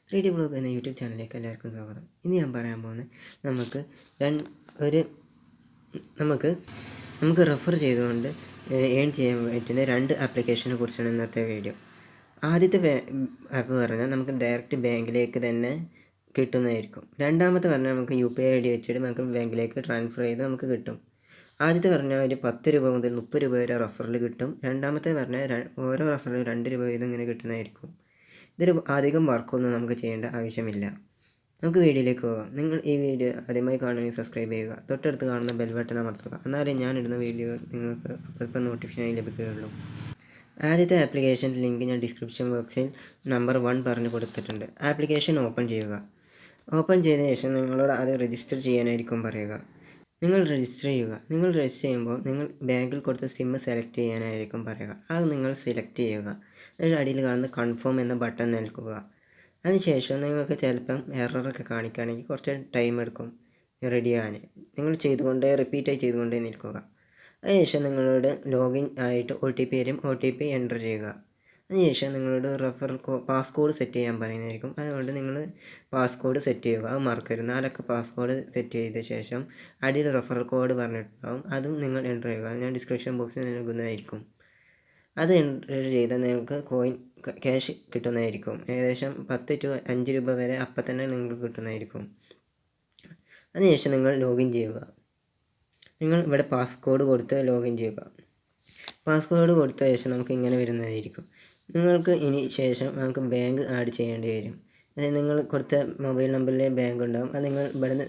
3D vlog എന്ന YouTube ചാനലിലേക്ക് എല്ലാവർക്കും സ്വാഗതം. ഇന്ന് ഞാൻ പറയാൻ പോകുന്നത് നമുക്ക് റെഫർ ചെയ്തുകൊണ്ട് ഏൺ ചെയ്യാൻ പറ്റുന്ന 2 ആപ്ലിക്കേഷനെ കുറിച്ചാണ് ഇന്നത്തെ വീഡിയോ. ആദ്യത്തെ ആപ്പ് പറഞ്ഞാൽ നമുക്ക് ഡയറക്റ്റ് ബാങ്കിലേക്ക് തന്നെ കിട്ടുന്നതായിരിക്കും. രണ്ടാമത്തെ പറഞ്ഞാൽ നമുക്ക് UPI ID വെച്ചിട്ട് നമുക്ക് ബാങ്കിലേക്ക് ട്രാൻസ്ഫർ ചെയ്ത് നമുക്ക് കിട്ടും. ആദ്യത്തെ പറഞ്ഞാൽ ഒരു 10 രൂപ മുതൽ 30 രൂപ വരെ റെഫറിൽ കിട്ടും. രണ്ടാമത്തെ പറഞ്ഞാൽ ഓരോ റെഫറിലും 2 രൂപ വീതം ഇങ്ങനെ കിട്ടുന്നതായിരിക്കും. ഇതിൽ അധികം വർക്കൊന്നും നമുക്ക് ചെയ്യേണ്ട ആവശ്യമില്ല. നമുക്ക് വീഡിയോയിലേക്ക് പോകാം. നിങ്ങൾ ഈ വീഡിയോ ആദ്യമായി കാണുകയും സബ്സ്ക്രൈബ് ചെയ്യുക, തൊട്ടടുത്ത് കാണുന്ന ബെൽ ബട്ടൺ അമർത്തുക. എന്നാലേ ഞാനിടുന്ന വീഡിയോകൾ നിങ്ങൾക്ക് അപ്പോൾ നോട്ടിഫിക്കേഷനായി ലഭിക്കുകയുള്ളൂ. ആദ്യത്തെ ആപ്ലിക്കേഷൻ്റെ ലിങ്ക് ഞാൻ ഡിസ്ക്രിപ്ഷൻ ബോക്സിൽ നമ്പർ 1 പറഞ്ഞു കൊടുത്തിട്ടുണ്ട്. ആപ്ലിക്കേഷൻ ഓപ്പൺ ചെയ്യുക. ഓപ്പൺ ചെയ്ത ശേഷം നിങ്ങളോട് അത് രജിസ്റ്റർ ചെയ്യാനായിരിക്കും പറയുക. നിങ്ങൾ രജിസ്റ്റർ ചെയ്യുമ്പോൾ നിങ്ങൾ ബാങ്കിൽ കൊടുത്ത സിം സെലക്ട് ചെയ്യാനായിരിക്കും പറയുക. അത് നിങ്ങൾ സെലക്ട് ചെയ്യുക. അതിൻ്റെ അടിയിൽ കാണുന്ന കൺഫേം എന്ന ബട്ടൺ നൽകുക. അതിനുശേഷം നിങ്ങൾക്ക് ചിലപ്പം എററൊക്കെ കാണിക്കുകയാണെങ്കിൽ കുറച്ച് ടൈം എടുക്കും റെഡിയാകാൻ. നിങ്ങൾ റിപ്പീറ്റായി ചെയ്തുകൊണ്ടേ നിൽക്കുക. അതിനുശേഷം നിങ്ങളോട് ലോഗിൻ ആയിട്ട് OTP വരും. OTP എൻ്റർ ചെയ്യുക. അതിനുശേഷം നിങ്ങളോട് പാസ്കോഡ് സെറ്റ് ചെയ്യാൻ പറയുന്നതായിരിക്കും. അതുകൊണ്ട് നിങ്ങൾ പാസ്കോഡ് സെറ്റ് ചെയ്യുക. അത് മറക്കരുത്. 4 അക്ക പാസ്കോഡ് സെറ്റ് ചെയ്ത ശേഷം അടിയിൽ റെഫറൽ കോഡ് പറഞ്ഞിട്ടുണ്ടാവും. അതും നിങ്ങൾ എൻ്റർ ചെയ്യുക. ഞാൻ ഡിസ്ക്രിപ്ഷൻ ബോക്സിൽ നൽകുന്നതായിരിക്കും. അത് എൻ്റർ ചെയ്താൽ നിങ്ങൾക്ക് ക്യാഷ് കിട്ടുന്നതായിരിക്കും. ഏകദേശം 10 to 5 രൂപ വരെ അപ്പം തന്നെ നിങ്ങൾക്ക് കിട്ടുന്നതായിരിക്കും. അതിനുശേഷം നിങ്ങൾ ലോഗിൻ ചെയ്യുക. നിങ്ങൾ ഇവിടെ പാസ്കോഡ് കൊടുത്ത് ലോഗിൻ ചെയ്യുക. പാസ്കോഡ് കൊടുത്ത ശേഷം നമുക്ക് ഇങ്ങനെ വരുന്നതായിരിക്കും. നിങ്ങൾക്ക് ഇനി ശേഷം നമുക്ക് ബാങ്ക് ആഡ് ചെയ്യേണ്ടി വരും. അതായത് നിങ്ങൾ കൊടുത്ത മൊബൈൽ നമ്പറിലെ ബാങ്ക് ഉണ്ടാകും. അത് നിങ്ങൾ ഇവിടുന്ന്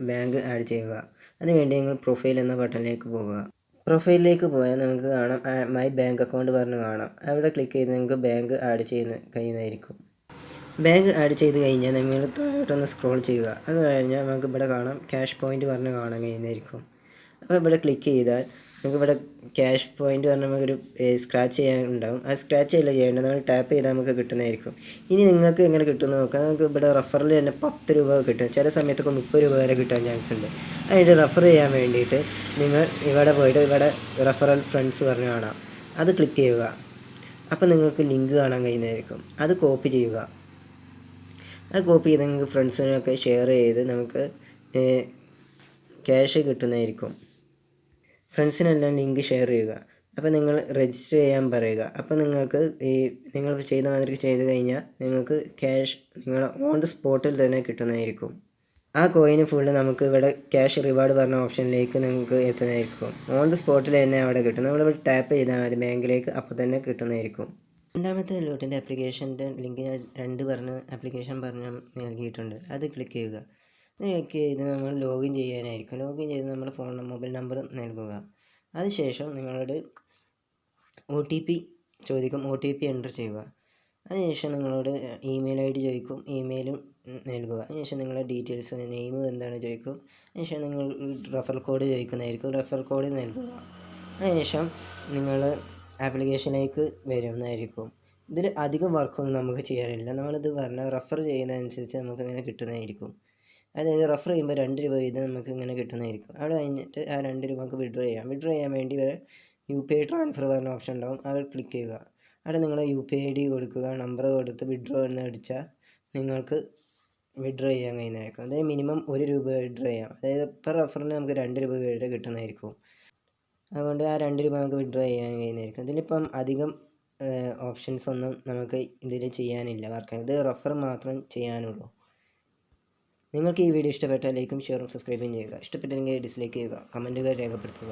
ബാങ്ക് ആഡ് ചെയ്യുക. അതിനുവേണ്ടി നിങ്ങൾ പ്രൊഫൈൽ എന്ന ബട്ടണിലേക്ക് പോകുക. പ്രൊഫൈലിലേക്ക് പോയാൽ നമുക്ക് കാണാം മൈ ബാങ്ക് അക്കൗണ്ട് പറഞ്ഞ് കാണാം. അവിടെ ക്ലിക്ക് ചെയ്ത് നിങ്ങൾക്ക് ബാങ്ക് ആഡ് കഴിയുന്നതായിരിക്കും. ബാങ്ക് ആഡ് ചെയ്ത് കഴിഞ്ഞാൽ നിങ്ങൾ താഴോട്ടൊന്ന് സ്ക്രോൾ ചെയ്യുക. അത് കഴിഞ്ഞാൽ നമുക്ക് ഇവിടെ കാണാം ക്യാഷ് പോയിൻ്റ് പറഞ്ഞ് കാണാൻ കഴിയുന്നതായിരിക്കും. അപ്പോൾ ഇവിടെ ക്ലിക്ക് ചെയ്താൽ നമുക്ക് ഇവിടെ ക്യാഷ് പോയിൻ്റ് പറഞ്ഞാൽ നമുക്കൊരു സ്ക്രാച്ച് ചെയ്യാനുണ്ടാകും. ആ സ്ക്രാച്ച് ചെയ്യേണ്ടത് നമ്മൾ ടാപ്പ് ചെയ്താൽ നമുക്ക് കിട്ടുന്നതായിരിക്കും. ഇനി നിങ്ങൾക്ക് എങ്ങനെ കിട്ടുമെന്ന് നോക്കാം. നമുക്ക് ഇവിടെ റെഫറിൽ തന്നെ 10 രൂപ കിട്ടും. ചില സമയത്തൊക്കെ 30 രൂപ വരെ കിട്ടാൻ ചാൻസ് ഉണ്ട്. അതിൻ്റെ റെഫർ ചെയ്യാൻ വേണ്ടിയിട്ട് നിങ്ങൾ ഇവിടെ പോയിട്ട് ഇവിടെ റെഫറൽ ഫ്രണ്ട്സ് പറഞ്ഞ് കാണാം. അത് ക്ലിക്ക് ചെയ്യുക. അപ്പോൾ നിങ്ങൾക്ക് ലിങ്ക് കാണാൻ കഴിയുന്നതായിരിക്കും. അത് കോപ്പി ചെയ്യുക. അത് കോപ്പി ചെയ്ത് നിങ്ങൾക്ക് ഫ്രണ്ട്സിനൊക്കെ ഷെയർ ചെയ്ത് നമുക്ക് ക്യാഷ് കിട്ടുന്നതായിരിക്കും. ഫ്രണ്ട്സിനെല്ലാം ലിങ്ക് ഷെയർ ചെയ്യുക. അപ്പോൾ നിങ്ങൾ രജിസ്റ്റർ ചെയ്യാൻ പറയുക. അപ്പോൾ നിങ്ങൾക്ക് നിങ്ങൾ ചെയ്ത മാതിരി ചെയ്ത് കഴിഞ്ഞാൽ നിങ്ങൾക്ക് ക്യാഷ് നിങ്ങൾ ഓൺ ദ സ്പോട്ടിൽ തന്നെ കിട്ടുന്നതായിരിക്കും. ആ കോയിന് ഫുള്ള് നമുക്ക് ഇവിടെ ക്യാഷ് റിവാർഡ് പറഞ്ഞ ഓപ്ഷനിലേക്ക് നിങ്ങൾക്ക് എത്തുന്നതായിരിക്കും. ഓൺ ദ സ്പോട്ടിൽ തന്നെ അവിടെ കിട്ടും. നമ്മളിവിടെ ടാപ്പ് ചെയ്താൽ മതി ബാങ്കിലേക്ക്, അപ്പോൾ തന്നെ കിട്ടുന്നതായിരിക്കും. രണ്ടാമത്തെ ലോട്ടിൻ്റെ ആപ്ലിക്കേഷൻ്റെ ലിങ്ക് ഞാൻ 2 പറഞ്ഞ ആപ്ലിക്കേഷൻ പറഞ്ഞ് നൽകിയിട്ടുണ്ട്. അത് ക്ലിക്ക് ചെയ്യുക. ക്ലിക്ക് ചെയ്ത് നമ്മൾ ലോഗിൻ ചെയ്യാനായിരിക്കും. ലോഗിൻ ചെയ്ത് നമ്മുടെ മൊബൈൽ നമ്പർ നൽകുക. അതിനുശേഷം നിങ്ങളോട് OTP ചോദിക്കും. OTP എൻ്റർ ചെയ്യുക. അതിനുശേഷം നിങ്ങളോട് ഇമെയിൽ ID ചോദിക്കും. ഇമെയിലും നൽകുക. അതിനുശേഷം നിങ്ങളുടെ ഡീറ്റെയിൽസ് നെയിം എന്താണ് ചോദിക്കും. അതിനുശേഷം നിങ്ങൾ റെഫർ കോഡ് ചോദിക്കുന്നതായിരിക്കും. റെഫർ കോഡ് നൽകുക. അതിനുശേഷം നിങ്ങൾ ആപ്ലിക്കേഷനിലേക്ക് വരുന്നതായിരിക്കും. ഇതിൽ അധികം വർക്കൊന്നും നമുക്ക് ചെയ്യാനില്ല. നമ്മളിത് പറഞ്ഞാൽ റെഫർ ചെയ്യുന്നതനുസരിച്ച് നമുക്ക് ഇങ്ങനെ കിട്ടുന്നതായിരിക്കും. അതായത് റെഫർ ചെയ്യുമ്പോൾ 2 രൂപ വീതം നമുക്ക് ഇങ്ങനെ കിട്ടുന്നതായിരിക്കും. അവിടെ കഴിഞ്ഞിട്ട് ആ 2 രൂപ നമുക്ക് വിഡ്രോ ചെയ്യാൻ വേണ്ടി വരെ UPI ട്രാൻസ്ഫർ പറഞ്ഞ ഓപ്ഷൻ ഉണ്ടാകും. അത് ക്ലിക്ക് ചെയ്യുക. അവിടെ നിങ്ങൾ UPI ID കൊടുക്കുക. നമ്പർ കൊടുത്ത് വിഡ്രോ എന്ന് അടിച്ചാൽ നിങ്ങൾക്ക് വിഡ്രോ ചെയ്യാൻ കഴിയുന്നതായിരിക്കും. അതായത് മിനിമം 1 രൂപ വിഡ്രോ ചെയ്യാം. അതായത് പെർ റെഫറിന് നമുക്ക് 2 രൂപ വരെ കിട്ടുന്നതായിരിക്കും. അതുകൊണ്ട് ആ 2 രൂപ നമുക്ക് വിഡ്രോ ചെയ്യാൻ കഴിയുന്നതായിരിക്കും. ഇതിലിപ്പം അധികം ഓപ്ഷൻസ് ഒന്നും നമുക്ക് ഇതിൽ ചെയ്യാനില്ല. ഇത് റെഫർ മാത്രം ചെയ്യാനുള്ളൂ. നിങ്ങൾക്ക് ഈ വീഡിയോ ഇഷ്ടപ്പെട്ടാൽ ലൈക്കും ഷെയറും സബ്സ്ക്രൈബും ചെയ്യുക. ഇഷ്ടപ്പെട്ടില്ലെങ്കിൽ ഡിസ്ലൈക്ക് ചെയ്യുക. കമൻറ്റുകൾ രേഖപ്പെടുത്തുക.